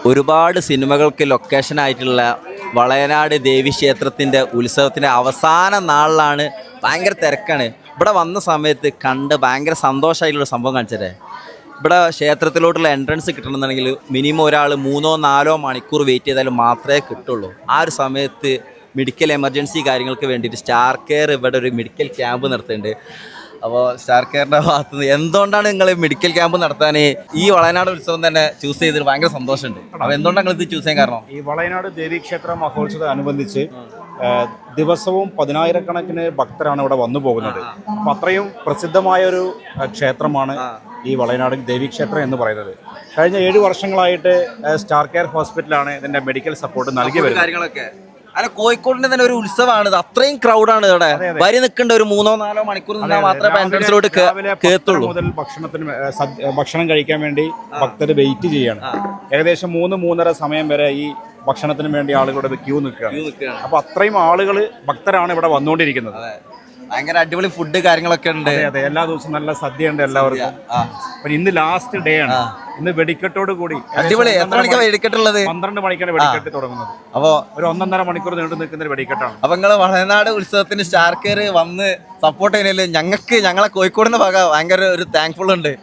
ഒരുപാട് സിനിമകൾക്ക് ലൊക്കേഷനായിട്ടുള്ള വളയനാട് ദേവീക്ഷേത്രത്തിൻ്റെ ഉത്സവത്തിൻ്റെ അവസാന നാളിലാണ്. ഭയങ്കര തിരക്കാണ്. ഇവിടെ വന്ന സമയത്ത് കണ്ട് ഭയങ്കര സന്തോഷമായിട്ടുള്ള സംഭവം കാണിച്ചതേ. ഇവിടെ ക്ഷേത്രത്തിലോട്ടുള്ള എൻട്രൻസ് കിട്ടണമെന്നുണ്ടെങ്കിൽ മിനിമം ഒരാൾ 3-4 മണിക്കൂർ വെയിറ്റ് ചെയ്താലും മാത്രമേ കിട്ടുള്ളൂ. ആ ഒരു സമയത്ത് മെഡിക്കൽ എമർജൻസി കാര്യങ്ങൾക്ക് വേണ്ടിയിട്ട് സ്റ്റാർ കെയർ ഇവിടെ ഒരു മെഡിക്കൽ ക്യാമ്പ് നടത്തുന്നുണ്ട്. അപ്പോൾ സ്റ്റാർ കെയറിൻ്റെ ഭാഗത്ത് നിന്ന് എന്തുകൊണ്ടാണ് നിങ്ങൾ മെഡിക്കൽ ക്യാമ്പ് നടത്താൻ ഈ വളയനാട് ഉത്സവം തന്നെ ചൂസ് ചെയ്തത്? ഭയങ്കര സന്തോഷമുണ്ട്. അപ്പോൾ എന്തുകൊണ്ടാണ് നിങ്ങൾ ഇത് ചൂസ് ചെയ്യാൻ കാരണം? ഈ വളയനാട് ദേവീക്ഷേത്ര മഹോത്സവത്തെ അനുബന്ധിച്ച് ദിവസവും 10,000-കണക്കിന് ഭക്തരാണ് ഇവിടെ വന്നു പോകുന്നത്. അപ്പം അത്രയും പ്രസിദ്ധമായൊരു ക്ഷേത്രമാണ് ഈ വളയനാട് ദേവീക്ഷേത്രം എന്ന് പറയുന്നത്. കഴിഞ്ഞ 7 വർഷങ്ങളായിട്ട് സ്റ്റാർ കെയർ ഹോസ്പിറ്റലാണ് ഇതിൻ്റെ മെഡിക്കൽ സപ്പോർട്ട് നൽകി വരുന്നത്. കാര്യങ്ങളൊക്കെ അല്ല, കോഴിക്കോടിന്റെ തന്നെ ഒരു ഉത്സവമാണ് ഇത്. അത്രയും ക്രൗഡാണ് ഇവിടെ. വരി നിൽക്കേണ്ട ഒരു 3-4 മണിക്കൂർ നിന്നാൽ മാത്രമേ എൻട്രൻസിലോട്ട് കേത്തുള്ളൂ. മുതൽ ഭക്ഷണം കഴിക്കാൻ വേണ്ടി ഭക്തർ വെയിറ്റ് ചെയ്യാണ്. ഏകദേശം 3-3:30 സമയം വരെ ഈ ഭക്ഷണത്തിന് വേണ്ടി ആളുകളുടെ ക്യൂ നിൽക്കുകയാണ്. അപ്പൊ അത്രയും ആളുകൾ ഭക്തരാണ് ഇവിടെ വന്നുകൊണ്ടിരിക്കുന്നത്. ഭയങ്കര അടിപൊളി ഫുഡ് കാര്യങ്ങളൊക്കെ ഉണ്ട്. അതെ, എല്ലാ ദിവസവും നല്ല സദ്യ ഉണ്ട് എല്ലാവർക്കും. ഇന്ന് ലാസ്റ്റ് ഡേ ആണ്. ഇന്ന് വെടിക്കെട്ടോട് കൂടി അടിപൊളി. എത്ര മണിക്കാണ് വെടിക്കെട്ടുള്ളത്? 12 മണിക്കാണ് വെടിക്കെട്ട് തുടങ്ങുന്നത്. അപ്പൊ ഒരു 1.5 മണിക്കൂർ നീണ്ടു നിൽക്കുന്ന ഒരു വെടിക്കെട്ടാണ്. അപ്പൊ നിങ്ങള് വളയനാട് ഉത്സവത്തിന് സ്റ്റാർ കെയർ വന്ന് സപ്പോർട്ട് ചെയ്യുന്നതിൽ ഞങ്ങളെ കോഴിക്കോടിന്റെ ഭാഗം ഭയങ്കര ഒരു താങ്ക്ഫുൾ ഉണ്ട്.